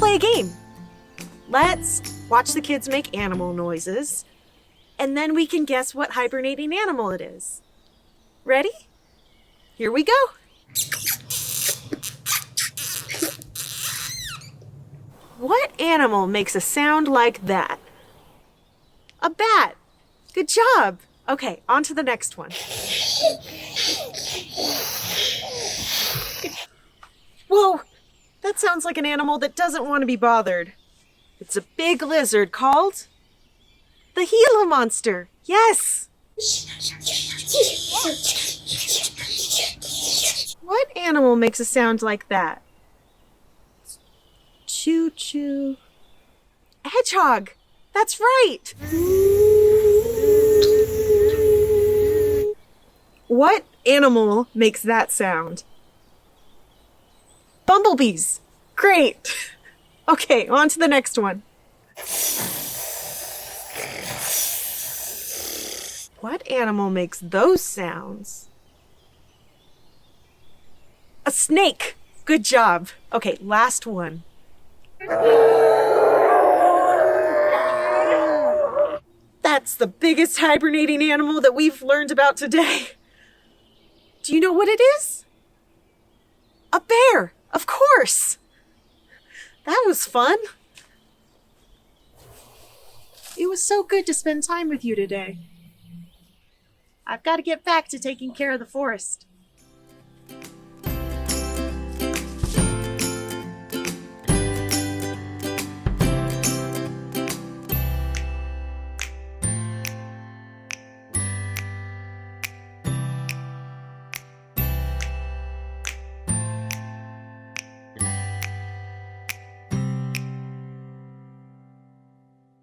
play a game. Let's watch the kids make animal noises, and then we can guess what hibernating animal it is. Ready? Here we go. What animal makes a sound like that? A bat. Good job. Okay, on to the next one. Whoa, that sounds like an animal that doesn't want to be bothered. It's a big lizard called the Gila monster. Yes! What animal makes a sound like that? Choo-choo. A hedgehog. That's right. What animal makes that sound? Bumblebees. Great. Okay, on to the next one. What animal makes those sounds? A snake. Good job. Okay, last one. That's the biggest hibernating animal that we've learned about today. Do you know what it is? A bear, of course. That was fun. It was so good to spend time with you today. I've got to get back to taking care of the forest.